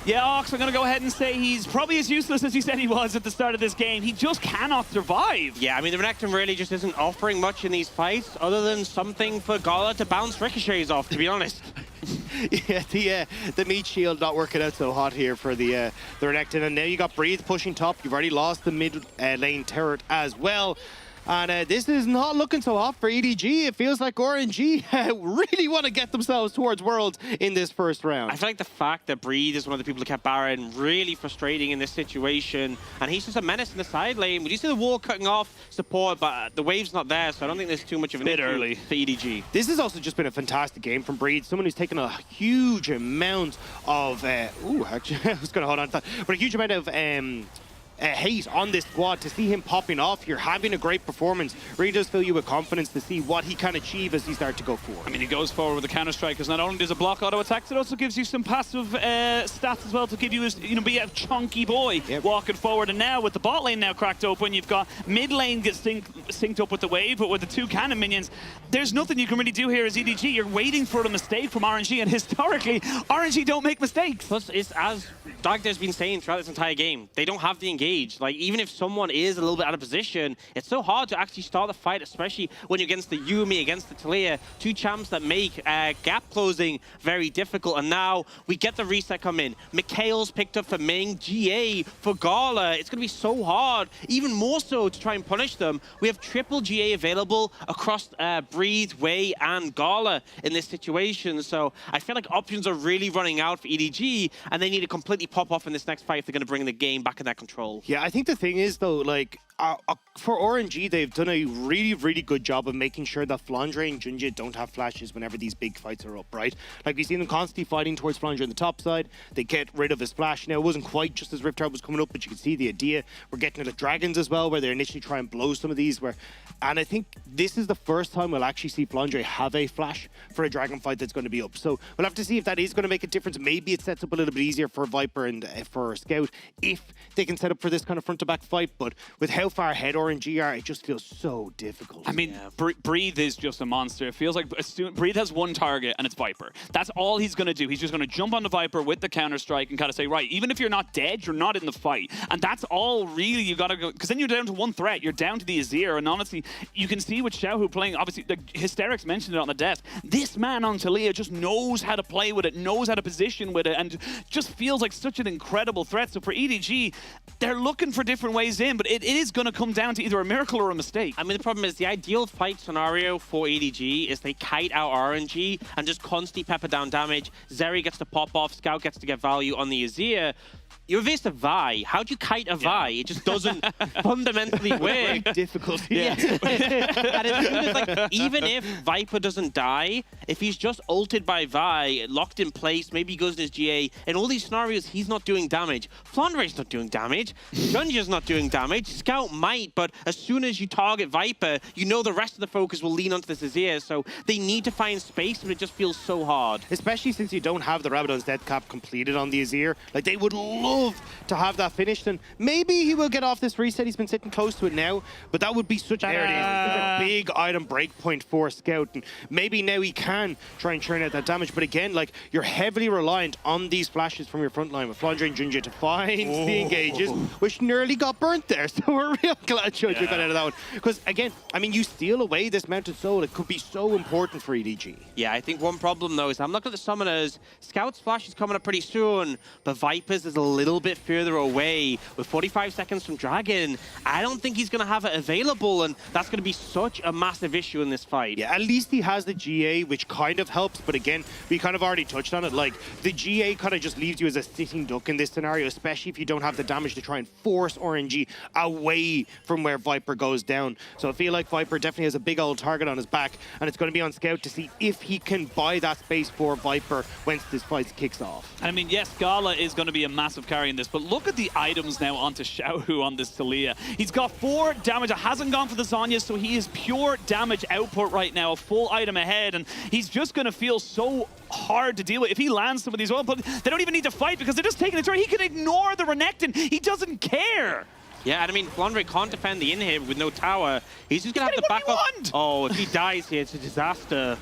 yeah, Ox, I'm going to go ahead and say he's probably as useless as he said he was at the start of this game. He just cannot survive. Yeah, I mean, the Renekton really just isn't offering much in these fights other than something for Gala to bounce ricochets off, to be honest. Yeah, the meat shield not working out so hot here for the Renekton. And now you got Breathe pushing top. You've already lost the mid lane turret as well. And this is not looking so hot for EDG. It feels like RNG really want to get themselves towards Worlds in this first round. I feel like the fact that Breathe is one of the people who kept Baron really frustrating in this situation. And he's just a menace in the side lane. We do see the wall cutting off support, but the wave's not there, so I don't think there's too much of an issue early for EDG. This has also just been a fantastic game from Breathe. Someone who's taken a huge amount of... actually, I was going to hold on to that. But a huge amount of... hate on this squad. To see him popping off here, having a great performance, really does fill you with confidence to see what he can achieve as he starts to go forward. I mean, he goes forward with the Counter-Strike because not only does it block auto attacks, it also gives you some passive stats as well to give you, be a chunky boy walking forward. And now with the bot lane now cracked open, you've got mid lane gets synced up with the wave, but with the two cannon minions, there's nothing you can really do here as EDG. You're waiting for a mistake from RNG, and historically, RNG don't make mistakes. Plus, it's as Dagda's been saying throughout this entire game, they don't have the engage. Like, even if someone is a little bit out of position, it's so hard to actually start the fight, especially when you're against the Yuumi, against the Taliyah, two champs that make gap closing very difficult. And now we get the reset come in. Mikhail's picked up for Ming, GA for Gala. It's going to be so hard, even more so to try and punish them. We have triple GA available across Breathe, Wei, and Gala in this situation. So I feel like options are really running out for EDG, and they need to completely pop off in this next fight if they're going to bring the game back in their control. well. Yeah, I think the thing is, though, like, for RNG, they've done a really, really good job of making sure that Flandre and Junjia don't have flashes whenever these big fights are up, right? Like, we've seen them constantly fighting towards Flandre on the top side. They get rid of his flash. Now, it wasn't quite just as Rift Herald was coming up, but you can see the idea. We're getting it at Dragons as well, where they initially try and blow some of these. And I think this is the first time we'll actually see Flandre have a flash for a Dragon fight that's going to be up. So we'll have to see if that is going to make a difference. Maybe it sets up a little bit easier for Viper and for Scout if they can set up for this kind of front-to-back fight. But with how far ahead RNG are, it just feels so difficult. I mean, Breathe is just a monster. It feels like Breathe has one target, and it's Viper. That's all he's going to do. He's just going to jump on the Viper with the counter-strike and kind of say, right, even if you're not dead, you're not in the fight. And that's all really you got to go, because then you're down to one threat. You're down to the Azir, and honestly, you can see with Xiaohu playing, obviously, the Hysterics mentioned it on the desk. This man on Taliyah just knows how to play with it, knows how to position with it, and just feels like such an incredible threat. So for EDG, they're looking for different ways in, but it is going to come down to either a miracle or a mistake. I mean, the problem is the ideal fight scenario for EDG is they kite out RNG and just constantly pepper down damage. Zeri gets to pop off, Scout gets to get value on the Azir. You're faced a Vi. How do you kite a Vi? It just doesn't fundamentally work. Very difficult. Yeah. And it's like, even if Viper doesn't die, if he's just ulted by Vi, locked in place, maybe he goes in his GA, in all these scenarios, he's not doing damage. Flandre's not doing damage. Junjia's not doing damage. Scout might, but as soon as you target Viper, you know the rest of the focus will lean onto this Azir, so they need to find space, but it just feels so hard. Especially since you don't have the Rabadon's death cap completed on the Azir. Like, they would love to have that finished, and maybe he will get off this reset. He's been sitting close to it now, but that would be such a big item breakpoint for Scout, and maybe now he can try and churn out that damage. But again, like, you're heavily reliant on these flashes from your front line with Flandre and Junjia to find the engages, which nearly got burnt there. So we're real glad Junjia got out of that one, because again, I mean, you steal away this Mounted Soul, it could be so important for EDG. Yeah, I think one problem though is I'm looking at the summoners. Scout's flash is coming up pretty soon, but Viper's is a little bit further away. With 45 seconds from Dragon, I don't think he's going to have it available, and that's going to be such a massive issue in this fight. Yeah, at least he has the GA, which kind of helps, but again, we kind of already touched on it. Like, the GA kind of just leaves you as a sitting duck in this scenario, especially if you don't have the damage to try and force RNG away from where Viper goes down. So I feel like Viper definitely has a big old target on his back, and it's going to be on Scout to see if he can buy that space for Viper once this fight kicks off. I mean, yes, Gala is going to be a massive carry in this, but look at the items now onto Xiaohu on this Taliyah. He's got 4 damage. It hasn't gone for the Zhonya's, so he is pure damage output right now, a full item ahead, and he's just going to feel so hard to deal with. If he lands some of these oil, but they don't even need to fight because they're just taking a turn. He can ignore the Renekton. He doesn't care. Yeah, and I mean, Flandre can't defend the inhib with no tower. He's just going to have to back up. Oh, if he dies here, it's a disaster.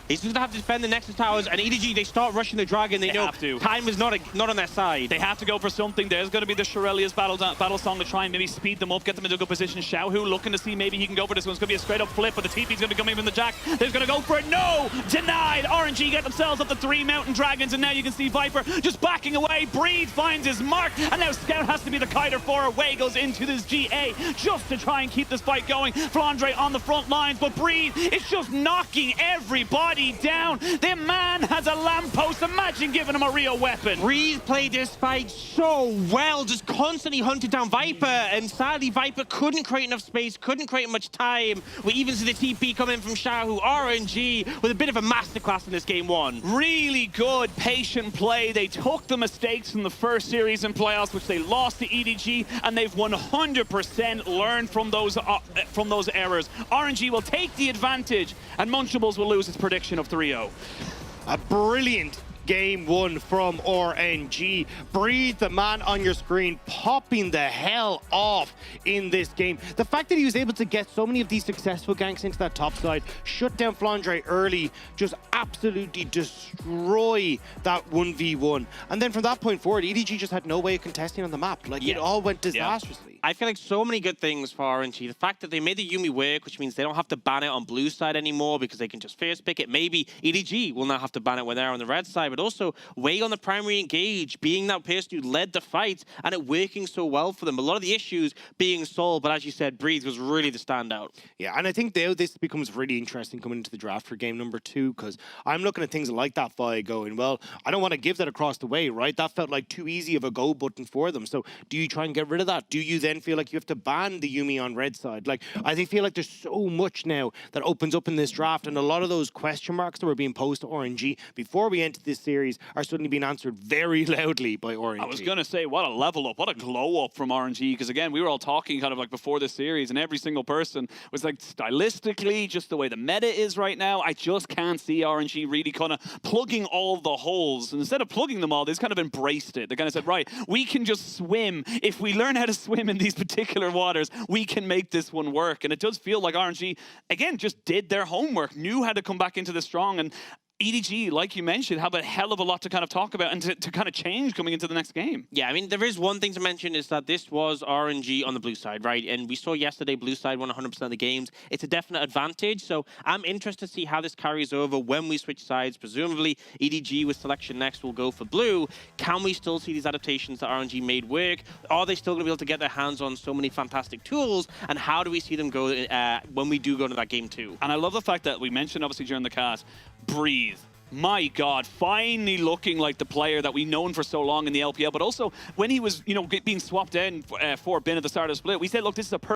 He's just going to have to defend the Nexus towers, and EDG, they start rushing the Dragon. They know time is not on their side. They have to go for something. There's going to be the Shirelia's battle song to try and maybe speed them up, get them into a good position. Xiaohu looking to see maybe he can go for this one. It's going to be a straight up flip, but the TP's going to be coming from the Jack. They're going to go for it. No! Denied! RNG get themselves up to 3 Mountain Dragons, and now you can see Viper just backing away. Breathe finds his mark, and now Scout has to be the kiter for her. Way goes into this GA just to try and keep this fight going. Flandre on the front lines, but Breathe is just knocking everybody down. The man has a lamppost. Imagine giving him a real weapon. Breathe played this fight so well, just constantly hunted down Viper, and sadly Viper couldn't create enough space, couldn't create much time. We even see the TP come in from Xiaohu. RNG with a bit of a masterclass in this game 1. Really good, patient play. They took the mistakes from the first series in playoffs, which they lost to EDG, and they've 100% learned from those errors. RNG will take the advantage, and Munchables will lose its prediction of 3-0. A brilliant game 1 from RNG. Breathe, the man on your screen, popping the hell off in this game. The fact that he was able to get so many of these successful ganks into that top side, shut down Flandre early, just absolutely destroy that 1v1. And then from that point forward, EDG just had no way of contesting on the map. Like, it all went disastrously. I feel like so many good things for RNG. The fact that they made the Yuumi work, which means they don't have to ban it on blue side anymore because they can just first pick it. Maybe EDG will not have to ban it when they're on the red side, but also Wei on the primary engage, being that person who led the fight and it working so well for them. A lot of the issues being solved, but as you said, Breathe was really the standout. Yeah, and I think this becomes really interesting coming into the draft for game number 2, because I'm looking at things like that Vi going, well, I don't want to give that across the way, right? That felt like too easy of a go button for them. So do you try and get rid of that? Do you then feel like you have to ban the Yuumi on red side? Like, I feel like there's so much now that opens up in this draft, and a lot of those question marks that were being posed to RNG before we entered this series are suddenly being answered very loudly by RNG. I was going to say, what a level up, what a glow up from RNG, because again, we were all talking kind of like before this series, and every single person was like, stylistically, just the way the meta is right now, I just can't see RNG really kind of plugging all the holes. And instead of plugging them all, they just kind of embraced it. They kind of said, right, we can just swim. If we learn how to swim in these particular waters, we can make this one work. And it does feel like RNG, again, just did their homework, knew how to come back into this strong. And EDG, like you mentioned, have a hell of a lot to kind of talk about and to kind of change coming into the next game. Yeah, I mean, there is one thing to mention is that this was RNG on the blue side, right? And we saw yesterday blue side won 100% of the games. It's a definite advantage. So I'm interested to see how this carries over when we switch sides. Presumably, EDG with selection next will go for blue. Can we still see these adaptations that RNG made work? Are they still going to be able to get their hands on so many fantastic tools? And how do we see them go when we do go to that game 2? And I love the fact that we mentioned, obviously, during the cast, Breathe. My God, finally looking like the player that we've known for so long in the LPL, but also when he was, you know, being swapped in for Bin at the start of the split, we said, look, this is a perfect